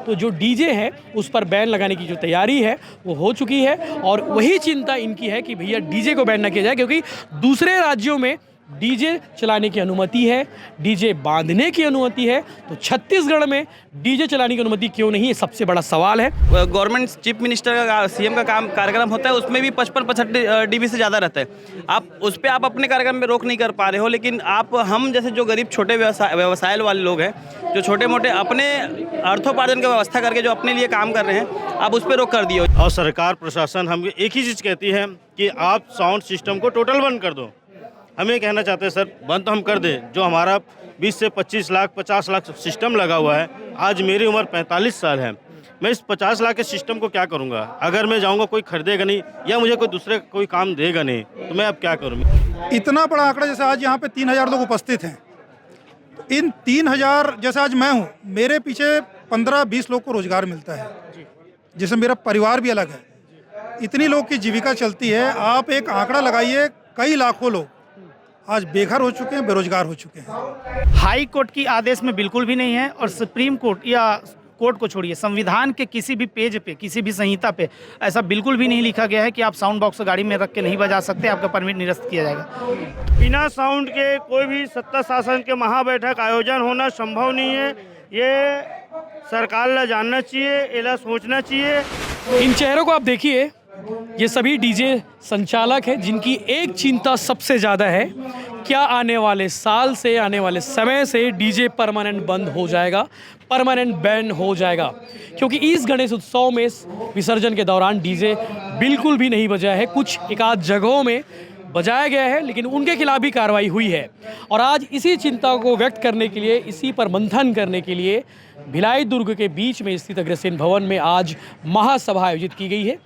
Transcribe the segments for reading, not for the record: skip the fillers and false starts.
तो जो डीजे है उस पर बैन लगाने की जो तैयारी है वो हो चुकी है। और वही चिंता इनकी है कि भैया डीजे को बैन ना किया जाए, क्योंकि दूसरे राज्यों में डीजे चलाने की अनुमति है, डीजे बांधने की अनुमति है, तो छत्तीसगढ़ में डीजे चलाने की अनुमति क्यों नहीं है, सबसे बड़ा सवाल है। गवर्नमेंट चीफ मिनिस्टर का सीएम का कार्यक्रम होता है, उसमें भी 55-65 डीबी से ज़्यादा रहता है। आप उस पर आप अपने कार्यक्रम में रोक नहीं कर पा रहे हो, लेकिन हम जैसे जो गरीब छोटे व्यवसाय वाले लोग हैं, जो छोटे मोटे अपने अर्थोपार्जन की व्यवस्था करके जो अपने लिए काम कर रहे हैं, आप उस पर रोक कर दिए। और सरकार प्रशासन हम एक ही चीज़ कहती है कि आप साउंड सिस्टम को टोटल बंद कर दो। हम ये कहना चाहते हैं सर, बंद तो हम कर दें, जो हमारा 20 से 25 लाख 50 लाख सिस्टम लगा हुआ है। आज मेरी उम्र 45 साल है, मैं इस 50 लाख के सिस्टम को क्या करूँगा? अगर मैं जाऊँगा कोई खरीदेगा नहीं या मुझे कोई दूसरे कोई काम देगा नहीं, तो मैं अब क्या करूँ? इतना बड़ा आंकड़ा, जैसे आज यहाँ पे 3000 लोग उपस्थित हैं, इन 3000 जैसे आज मैं हूँ, मेरे पीछे 15-20 लोग को रोजगार मिलता है, जिसमें मेरा परिवार भी अलग है। इतनी लोग की जीविका चलती है। आप एक आंकड़ा लगाइए, कई लाखों लोग आज बेघर हो चुके हैं, बेरोजगार हो चुके हैं। हाई कोर्ट की आदेश में बिल्कुल भी नहीं है, और सुप्रीम कोर्ट या कोर्ट को छोड़िए, संविधान के किसी भी पेज पे, किसी भी संहिता पे ऐसा बिल्कुल भी नहीं लिखा गया है कि आप साउंड बॉक्स गाड़ी में रख के नहीं बजा सकते, आपका परमिट निरस्त किया जाएगा। बिना साउंड के कोई भी सत्ता शासन के महाबैठक आयोजन होना संभव नहीं है। ये सरकार ला जानना चाहिए, इला सोचना चाहिए। इन चेहरों को आप देखिए, ये सभी डीजे संचालक हैं जिनकी एक चिंता सबसे ज़्यादा है, क्या आने वाले साल से, आने वाले समय से डीजे परमानेंट बंद हो जाएगा, परमानेंट बैन हो जाएगा। क्योंकि इस गणेश उत्सव में विसर्जन के दौरान डीजे बिल्कुल भी नहीं बजा है, कुछ एक आध जगहों में बजाया गया है, लेकिन उनके खिलाफ भी कार्रवाई हुई है। और आज इसी चिंता को व्यक्त करने के लिए, इसी पर मंथन करने के लिए भिलाई दुर्ग के बीच में स्थित अग्रसेन भवन में आज महासभा आयोजित की गई है।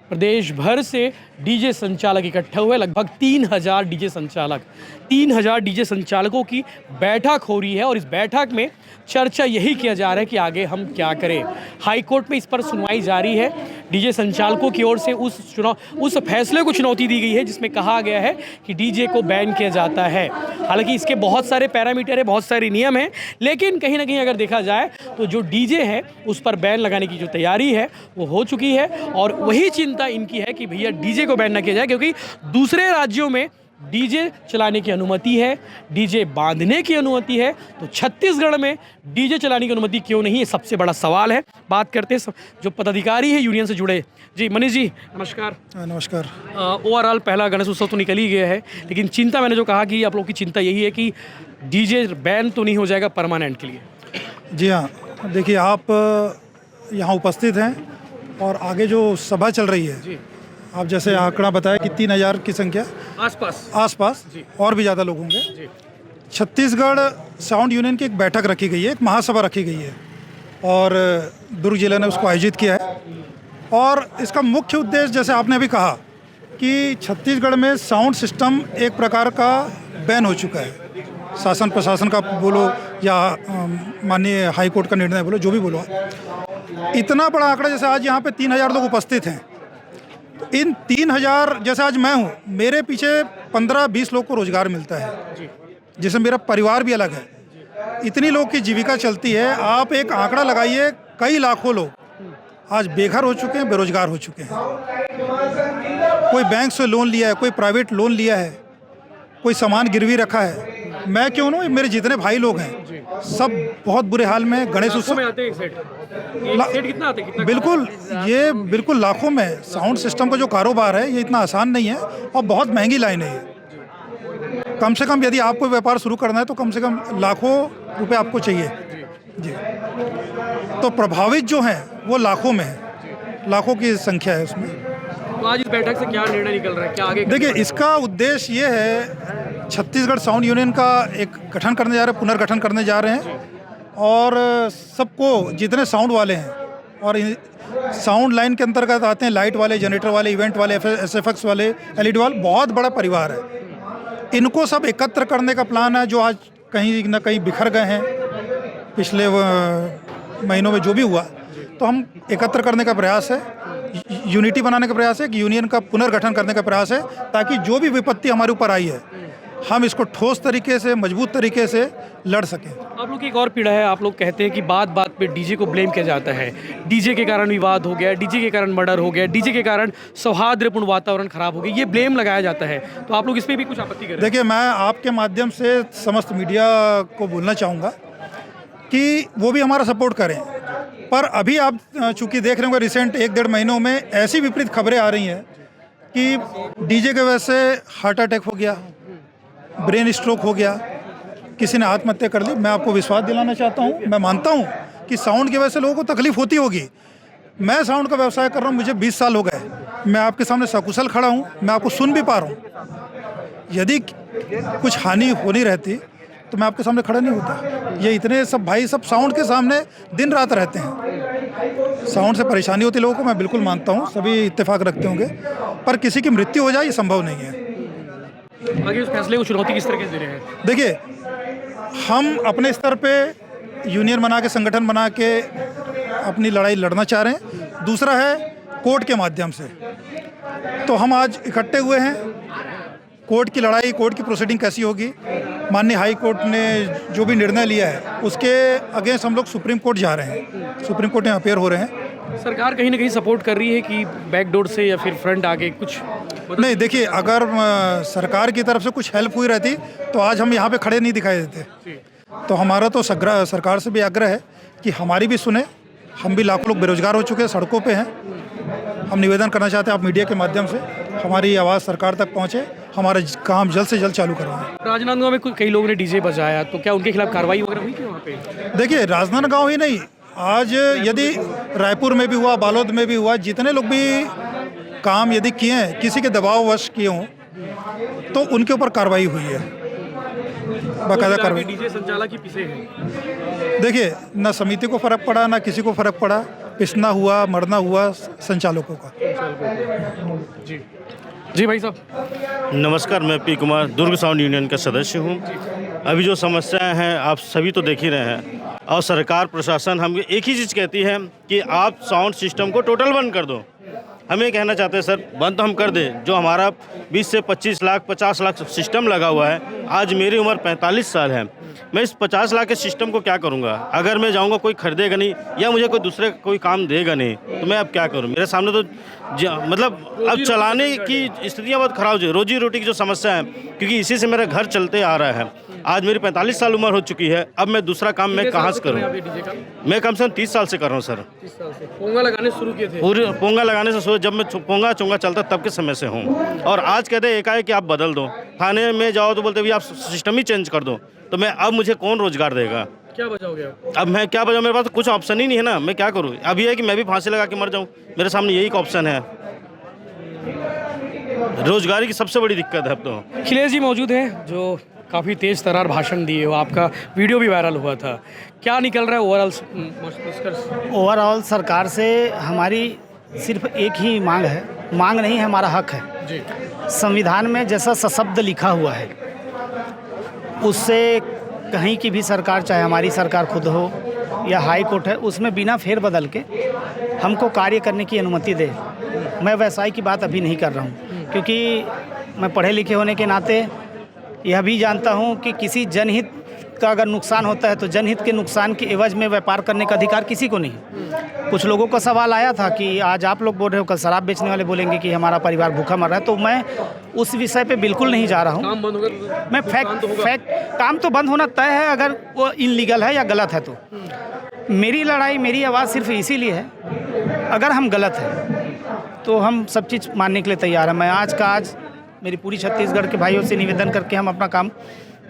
प्रदेश भर से डीजे संचालक इकट्ठे हुए, लगभग 3000 डीजे संचालक, 3000 डीजे संचालकों की बैठक हो रही है। और इस बैठक में चर्चा यही किया जा रहा है कि आगे हम क्या करें। हाई कोर्ट में इस पर सुनवाई जारी है। डीजे संचालकों की ओर से उस फैसले को चुनौती दी गई है जिसमें कहा गया है कि डीजे को बैन किया जाता है। हालांकि इसके बहुत सारे पैरामीटर है, बहुत सारे नियम हैं, लेकिन कहीं ना कहीं अगर देखा जाए तो जो डीजे है उस पर बैन लगाने की जो तैयारी है वो हो चुकी है। और वही चिंता इनकी है कि भैया डीजे को बैन ना किया जाए, क्योंकि दूसरे राज्यों में डीजे चलाने की अनुमति है, डीजे बांधने की अनुमति है, तो छत्तीसगढ़ में डीजे चलाने की अनुमति क्यों नहीं है, सबसे बड़ा सवाल है। बात करते हैं जो पदाधिकारी है यूनियन से जुड़े। जी मनीष जी नमस्कार। नमस्कार। ओवरऑल पहला गणेश उत्सव तो निकल ही गया है, लेकिन चिंता, मैंने जो कहा कि आप लोग की चिंता यही है कि डीजे बैन तो नहीं हो जाएगा परमानेंट के लिए? जी हाँ, देखिए आप यहाँ उपस्थित हैं और आगे जो सभा चल रही है जी, आप जैसे आंकड़ा बताया कि 3000 की संख्या आसपास और भी ज़्यादा लोग होंगे। छत्तीसगढ़ साउंड यूनियन की एक बैठक रखी गई है, एक महासभा रखी गई है, और दुर्ग जिले ने उसको आयोजित किया है। और इसका मुख्य उद्देश्य, जैसे आपने अभी कहा, कि छत्तीसगढ़ में साउंड सिस्टम एक प्रकार का बैन हो चुका है। शासन प्रशासन का बोलो या माननीय हाई कोर्ट का निर्णय बोलो, जो भी बोलो। इतना बड़ा आंकड़ा, जैसे आज यहाँ पे 3000 लोग उपस्थित हैं, इन 3000 जैसे आज मैं हूँ, मेरे पीछे 15-20 लोग को रोजगार मिलता है, जिसमें मेरा परिवार भी अलग है। इतनी लोग की जीविका चलती है। आप एक आंकड़ा लगाइए, कई लाखों लोग आज बेघर हो चुके हैं, बेरोजगार हो चुके हैं। कोई बैंक से लोन लिया है, कोई प्राइवेट लोन लिया है, कोई सामान गिरवी रखा है। मैं क्यों ना, मेरे जितने भाई लोग हैं सब बहुत बुरे हाल में। गणेश उत्सव में आते हैं, कितना आते हैं? बिल्कुल, ये बिल्कुल लाखों में। साउंड सिस्टम का जो कारोबार है ये इतना आसान नहीं है और बहुत महंगी लाइन है ये। कम से कम यदि आपको व्यापार शुरू करना है तो कम से कम लाखों रुपए आपको चाहिए जी। तो प्रभावित जो हैं वो लाखों में है, लाखों की संख्या है उसमें। तो आज इस बैठक से क्या निर्णय निकल रहा है, क्या आगे? देखिए, इसका उद्देश्य ये है, छत्तीसगढ़ साउंड यूनियन का एक गठन करने जा रहे हैं, पुनर्गठन करने जा रहे हैं। और सबको, जितने साउंड वाले हैं और साउंड लाइन के अंतर्गत आते हैं, लाइट वाले, जनरेटर वाले, इवेंट वाले, SFX वाले, LED वाले, बहुत बड़ा परिवार है। इनको सब एकत्र करने का प्लान है, जो आज कहीं ना कहीं बिखर गए हैं पिछले महीनों में जो भी हुआ। तो हम एकत्र करने का प्रयास है, यूनिटी बनाने का प्रयास है, कि यूनियन का पुनर्गठन करने का प्रयास है, ताकि जो भी विपत्ति हमारे ऊपर आई है, हम इसको ठोस तरीके से, मजबूत तरीके से लड़ सकें। आप लोग की एक और पीड़ा है, आप लोग कहते हैं कि बात बात पे डीजे को ब्लेम किया जाता है। डीजे के कारण विवाद हो गया, डीजे के कारण मर्डर हो गया, डीजे के कारण सौहार्दपूर्ण वातावरण खराब हो गया, ये ब्लेम लगाया जाता है। तो आप लोग इस पर भी कुछ आपत्ति करें? देखिए, मैं आपके माध्यम से समस्त मीडिया को बोलना चाहूँगा कि वो भी हमारा सपोर्ट करें, पर अभी आप चूँकि देख रहे होंगे रिसेंट 1-1.5 महीनों में ऐसी विपरीत खबरें आ रही हैं कि डीजे की वजह से हार्ट अटैक हो गया, ब्रेन स्ट्रोक हो गया, किसी ने आत्महत्या कर ली। मैं आपको विश्वास दिलाना चाहता हूँ, मैं मानता हूँ कि साउंड की वजह से लोगों को तकलीफ होती होगी। मैं साउंड का व्यवसाय कर रहा हूँ, मुझे 20 साल हो गए, मैं आपके सामने सकुशल खड़ा हूँ, मैं आपको सुन भी पा रहा हूँ। यदि कुछ हानि होनी रहती तो मैं आपके सामने खड़ा नहीं होता। ये इतने सब भाई सब साउंड के सामने दिन रात रहते हैं। साउंड से परेशानी होती लोगों को, मैं बिल्कुल मानता हूँ, सभी इत्तेफाक रखते होंगे, पर किसी की मृत्यु हो जाए ये संभव नहीं है। आगे उस फैसले को चुनौती किस तरह से दे रहे हैं? देखिए, हम अपने स्तर पे यूनियन बना के, संगठन बना के अपनी लड़ाई लड़ना चाह रहे हैं। दूसरा है कोर्ट के माध्यम से। तो हम आज इकट्ठे हुए हैं। कोर्ट की लड़ाई, कोर्ट की प्रोसीडिंग कैसी होगी, माननीय हाई कोर्ट ने जो भी निर्णय लिया है उसके अगेंस्ट हम लोग सुप्रीम कोर्ट जा रहे हैं, सुप्रीम कोर्ट में अपेयर हो रहे हैं। सरकार कहीं ना कहीं सपोर्ट कर रही है कि बैकडोर से या फिर फ्रंट आके कुछ? नहीं, देखिए, अगर सरकार की तरफ से कुछ हेल्प हुई रहती तो आज हम यहाँ पे खड़े नहीं दिखाई देते। तो हमारा तो सरकार से भी आग्रह है कि हमारी भी सुने। हम भी लाखों लोग बेरोजगार हो चुके हैं, सड़कों पे हैं। हम निवेदन करना चाहते हैं आप मीडिया के माध्यम से हमारी आवाज़ सरकार तक पहुँचे, हमारा काम जल्द से जल्द चालू करवाएं। राजनांदगांव में कई लोगों ने डीजे बजाया, तो क्या उनके खिलाफ कार्रवाई वगैरह हुई थी वहाँ पे? देखिए, राजनांदगांव ही नहीं, आज यदि रायपुर में भी हुआ, बालोद में भी हुआ, जितने लोग भी काम यदि किए हैं, किसी के दबाववश किए हों, तो उनके ऊपर कार्रवाई हुई है, बाकायदा कार्रवाई। डीजे संचालक ही पिसे हैं। देखिए, ना समिति को फ़र्क पड़ा, ना किसी को फ़र्क पड़ा। पिसना हुआ, मरना हुआ संचालकों का। जी जी भाई साहब नमस्कार, मैं पी कुमार दुर्ग साउंड यूनियन का सदस्य हूँ। अभी जो समस्याएं हैं आप सभी तो देख ही रहे हैं, और सरकार प्रशासन हम एक ही चीज़ कहती है कि आप साउंड सिस्टम को टोटल बंद कर दो। हम ये कहना चाहते हैं सर, बंद तो हम कर दें, जो हमारा 20 से 25 लाख 50 लाख सिस्टम लगा हुआ है। आज मेरी उम्र 45 साल है, मैं इस 50 लाख के सिस्टम को क्या करूँगा? अगर मैं जाऊँगा कोई खरीदेगा नहीं, या मुझे कोई दूसरे कोई काम देगा नहीं, तो मैं अब क्या करूँ? मेरे सामने तो मतलब अब चलाने की स्थितियाँ बहुत ख़राब हो, रोजी रोटी की जो समस्या है, क्योंकि इसी से मेरा घर चलते आ रहा है। आज मेरी 45 साल उम्र हो चुकी है, अब मैं दूसरा काम मैं कहाँ से करूँ? मैं कम से कम 30 साल से कर रहा हूँ सर। 30 साल से पोंगा लगाने शुरू किए थे? पूरे पोंगा लगाने से जब मैं पोंगा चोंगा चलता तब के समय से हूँ। और आज कहते हैं एकाएक कि आप बदल दो, थाने में जाओ तो बोलते भैया आप सिस्टम ही चेंज कर दो। तो मैं अब मुझे कौन रोजगार देगा? क्या बजाओगे आप? अब मैं क्या बजाऊँ? मेरे पास तो कुछ ऑप्शन ही नहीं है ना, मैं क्या करूँ? अब ये है कि मैं भी फांसी लगा के मर जाऊँ, मेरे सामने यही ऑप्शन है। रोजगारी की सबसे बड़ी दिक्कत है अब तो। अखिलेश जी मौजूद हैं जो काफ़ी तेज़ तरार भाषण दिए हो, आपका वीडियो भी वायरल हुआ था। क्या निकल रहा है ओवरऑल निष्कर्ष? ओवरऑल सरकार से हमारी सिर्फ एक ही मांग है, मांग नहीं है, हमारा हक है जी। संविधान में जैसा सशब्द लिखा हुआ है उससे कहीं की भी सरकार, चाहे हमारी सरकार खुद हो या हाई कोर्ट है, उसमें बिना फेरबदल के हमको कार्य करने की अनुमति दे। मैं व्यवसाय की बात अभी नहीं कर रहा हूँ, क्योंकि मैं पढ़े लिखे होने के नाते यह भी जानता हूँ कि किसी जनहित का अगर नुकसान होता है तो जनहित के नुकसान के एवज में व्यापार करने का अधिकार किसी को नहीं। कुछ लोगों का सवाल आया था कि आज आप लोग बोल रहे हो, कल शराब बेचने वाले बोलेंगे कि हमारा परिवार भूखा मर रहा है, तो मैं उस विषय पे बिल्कुल नहीं जा रहा हूँ। काम बंद होगा? मैं फैक्ट काम तो बंद होना तय है, अगर वो इनलीगल है या गलत है। तो मेरी लड़ाई, मेरी आवाज़ सिर्फ इसीलिए है, अगर हम गलत हैं तो हम सब चीज़ मानने के लिए तैयार हैं। मैं आज का आज मेरी पूरी छत्तीसगढ़ के भाइयों से निवेदन करके हम अपना काम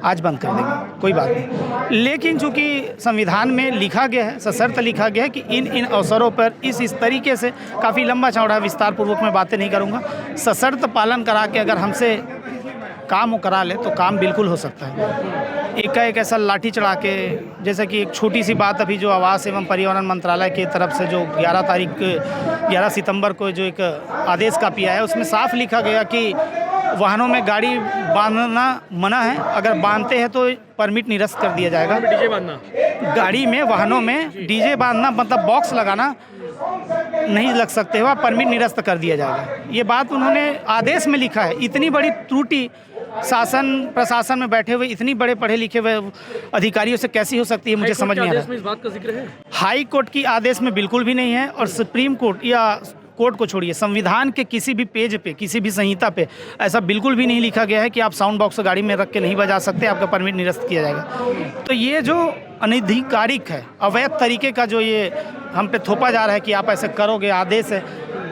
आज बंद कर देंगे, कोई बात नहीं। लेकिन चूंकि संविधान में लिखा गया है, सशर्त लिखा गया है कि इन अवसरों पर इस तरीके से, काफ़ी लंबा चौड़ा विस्तार पूर्वक मैं बातें नहीं करूँगा, सशर्त पालन करा के अगर हमसे काम करा ले तो काम बिल्कुल हो सकता है। एक ऐसा लाठी चढ़ा के, जैसे कि एक छोटी सी बात अभी जो आवास एवं पर्यावरण मंत्रालय की तरफ से जो 11 सितंबर को जो एक आदेश कापी आया है, उसमें साफ लिखा गया कि वाहनों में गाड़ी बांधना मना है, अगर बांधते हैं तो परमिट निरस्त कर दिया जाएगा। डीजे बांधना, गाड़ी में, वाहनों में डीजे बांधना मतलब बॉक्स लगाना नहीं लग सकते हो, परमिट निरस्त कर दिया जाएगा। ये बात उन्होंने आदेश में लिखा है। इतनी बड़ी त्रुटि शासन प्रशासन में बैठे हुए इतनी बड़े पढ़े लिखे हुए अधिकारियों से कैसी हो सकती है, मुझे समझ नहीं आ रहा। इस बात का जिक्र है। हाई कोर्ट की आदेश में बिल्कुल भी नहीं है, और सुप्रीम कोर्ट या कोर्ट को छोड़िए, संविधान के किसी भी पेज पे, किसी भी संहिता पे ऐसा बिल्कुल भी नहीं लिखा गया है कि आप साउंड बॉक्स गाड़ी में रख के नहीं बजा सकते, आपका परमिट निरस्त किया जाएगा। तो ये जो अनधिकारिक है, अवैध तरीके का जो ये हम पे थोपा जा रहा है कि आप ऐसे करोगे, आदेश है,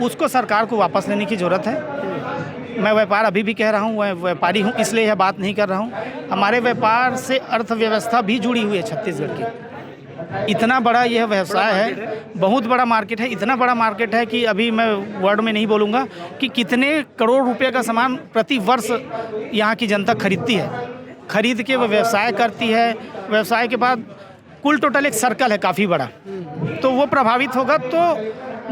उसको सरकार को वापस लेने की ज़रूरत है। मैं व्यापार अभी भी कह रहा हूँ, मैं व्यापारी हूँ, इसलिए यह बात नहीं कर रहा हूँ। हमारे व्यापार से अर्थव्यवस्था भी जुड़ी हुई है छत्तीसगढ़ की। इतना बड़ा यह व्यवसाय है, बहुत बड़ा मार्केट है, इतना बड़ा मार्केट है कि अभी मैं वर्ड में नहीं बोलूँगा कि कितने करोड़ रुपए का सामान प्रति वर्ष यहाँ की जनता खरीदती है। खरीद के वो व्यवसाय करती है, व्यवसाय के बाद कुल टोटल एक सर्कल है काफ़ी बड़ा, तो वो प्रभावित होगा। तो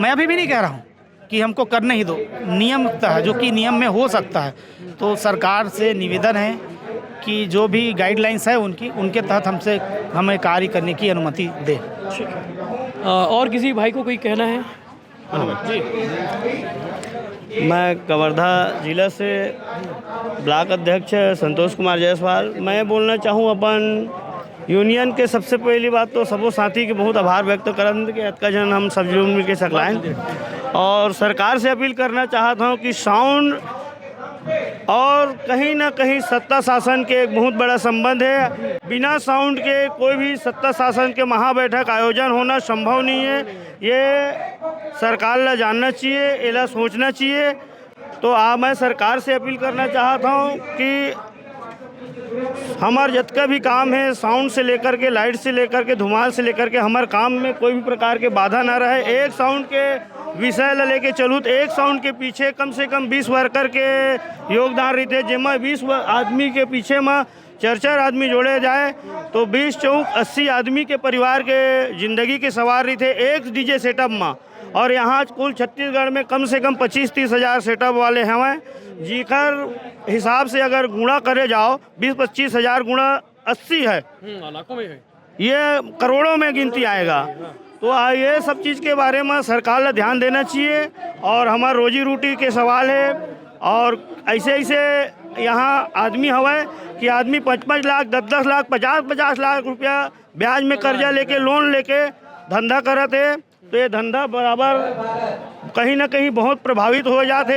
मैं अभी भी नहीं कह रहा हूँ कि हमको करने ही दो, नियम है जो कि नियम में हो सकता है। तो सरकार से निवेदन है कि जो भी गाइडलाइंस है उनके तहत हमें कार्य करने की अनुमति दे। और किसी भाई को कोई कहना है? जी। मैं कवर्धा जिला से ब्लॉक अध्यक्ष संतोष कुमार जायसवाल। मैं बोलना चाहूँ अपन यूनियन के सबसे पहली बात तो सबो साथी के बहुत आभार व्यक्त करन के अतका जन हम सब लोग मिल के सकलाएँ, और सरकार से अपील करना चाहता हूँ कि साउंड और कहीं ना कहीं सत्ता शासन के एक बहुत बड़ा संबंध है। बिना साउंड के कोई भी सत्ता शासन के महाबैठक आयोजन होना संभव नहीं है। ये सरकार ला जानना चाहिए, एला सोचना चाहिए। तो मैं सरकार से अपील करना चाहता हूँ कि हमार जितना भी काम है, साउंड से लेकर के, लाइट से लेकर के, धुआं से लेकर के, हमारे काम में कोई भी प्रकार के बाधा ना रहे। एक साउंड के विषय ला लेके चलूँ तो एक साउंड के पीछे कम से कम 20 वर्कर के योगदान रहते, जिसमें 20 आदमी के पीछे में 4 आदमी जोड़े जाए तो 20 चौक 80 आदमी के परिवार के ज़िंदगी के सवार रहते एक डीजे सेटअप में। और यहाँ कुल छत्तीसगढ़ में कम से कम 25-30 हज़ार सेटअप वाले हैं, जिकर हिसाब से अगर गुणा करे जाओ 20-25 हज़ार गुणा 80 है, लाखों में है, ये करोड़ों में गिनती आएगा। तो ये सब चीज़ के बारे में सरकार को ध्यान देना चाहिए। और हमारा रोजी रोटी के सवाल है, और ऐसे यहाँ आदमी हवा कि आदमी 5-5 लाख, 10-10 लाख, 50-50 लाख रुपया ब्याज में कर्जा लेके, लोन लेके धंधा करते है। तो ये धंधा बराबर कहीं ना कहीं बहुत प्रभावित हो जाते।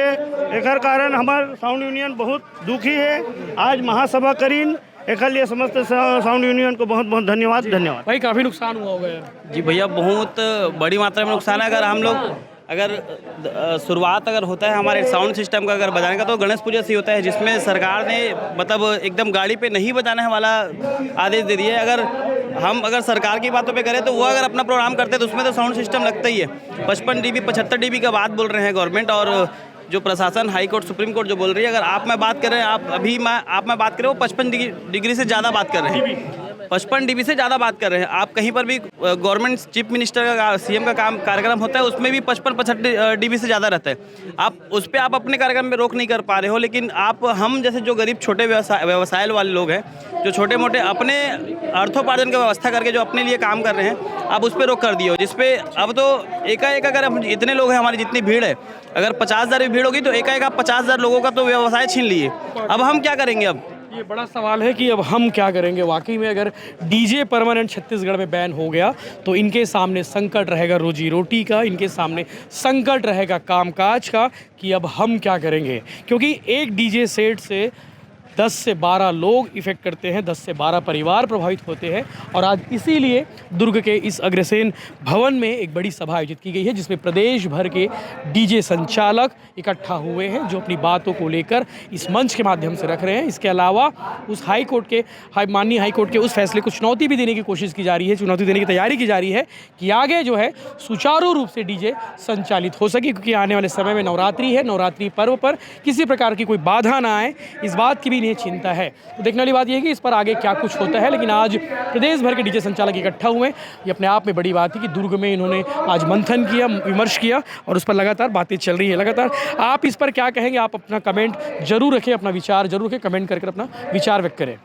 एक कारण हमार साउंड यूनियन बहुत दुखी है। आज महासभा करीन एक लिए समस्त साउंड यूनियन को बहुत बहुत धन्यवाद। भाई काफ़ी नुकसान हुआ होगा यार। जी भैया, बहुत बड़ी मात्रा में नुकसान है। अगर हम लोग शुरुआत होता है हमारे साउंड सिस्टम का अगर बजाने का, तो गणेश पूजा से होता है, जिसमें सरकार ने मतलब एकदम गाड़ी पे नहीं बजाने वाला आदेश दे दिया है। अगर सरकार की बातों पे करें तो वो अगर अपना प्रोग्राम करते तो उसमें तो साउंड सिस्टम लगता ही है। 55 dB 75 dB का बात बोल रहे हैं गवर्नमेंट, और जो प्रशासन, हाई कोर्ट, सुप्रीम कोर्ट जो बोल रही है। अगर आप मैं बात कर रहे हैं, आप मैं बात कर रहे हो 55 डिग्री से ज़्यादा बात कर रहे हैं, 55 dB से ज़्यादा बात कर रहे हैं। आप कहीं पर भी गवर्नमेंट चीफ मिनिस्टर का, सीएम का कार्यक्रम होता है, उसमें भी 55-65 dB से ज़्यादा रहता है। उस पर आप अपने कार्यक्रम में रोक नहीं कर पा रहे हो, लेकिन हम जैसे जो गरीब छोटे व्यवसाय वाले लोग हैं, जो छोटे मोटे अपने अर्थोपार्जन की व्यवस्था करके जो अपने लिए काम कर रहे हैं, आप उस पर रोक कर दिए हो। जिसपे अब तो एकाएक अगर हम इतने लोग हैं, हमारी जितनी भीड़ है, अगर 50,000 भी भीड़ होगी तो एकाएक आप 50,000 लोगों का तो व्यवसाय छीन लिए। अब हम क्या करेंगे? अब ये बड़ा सवाल है कि अब हम क्या करेंगे। वाकई में अगर डीजे परमानेंट छत्तीसगढ़ में बैन हो गया तो इनके सामने संकट रहेगा रोजी रोटी का, इनके सामने संकट रहेगा कामकाज का कि अब हम क्या करेंगे। क्योंकि एक डीजे सेट से 10 से 12 लोग इफ़ेक्ट करते हैं, 10 से 12 परिवार प्रभावित होते हैं। और आज इसीलिए दुर्ग के इस अग्रसेन भवन में एक बड़ी सभा आयोजित की गई है, जिसमें प्रदेश भर के डीजे संचालक इकट्ठा हुए हैं, जो अपनी बातों को लेकर इस मंच के माध्यम से रख रहे हैं। इसके अलावा उस माननीय हाई कोर्ट के उस फैसले को चुनौती भी देने की कोशिश की जा रही है, चुनौती देने की तैयारी की जा रही है कि आगे जो है सुचारू रूप से डीजे संचालित हो सके। क्योंकि आने वाले समय में नवरात्रि है, नवरात्रि पर्व पर किसी प्रकार की कोई बाधा ना आए, इस बात की भी इन्हें चिंता है। तो देखने वाली बात यह है कि इस पर आगे क्या कुछ होता है। लेकिन आज प्रदेश भर के डीजे संचालक इकट्ठा हुए, ये अपने आप में बड़ी बात है कि दुर्ग में इन्होंने आज मंथन किया, विमर्श किया, और उस पर लगातार बातें चल रही है। लगातार आप इस पर क्या कहेंगे? आप अपना कमेंट जरूर रखें, अपना विचार जरूर रखें, कमेंट करके अपना विचार व्यक्त करें।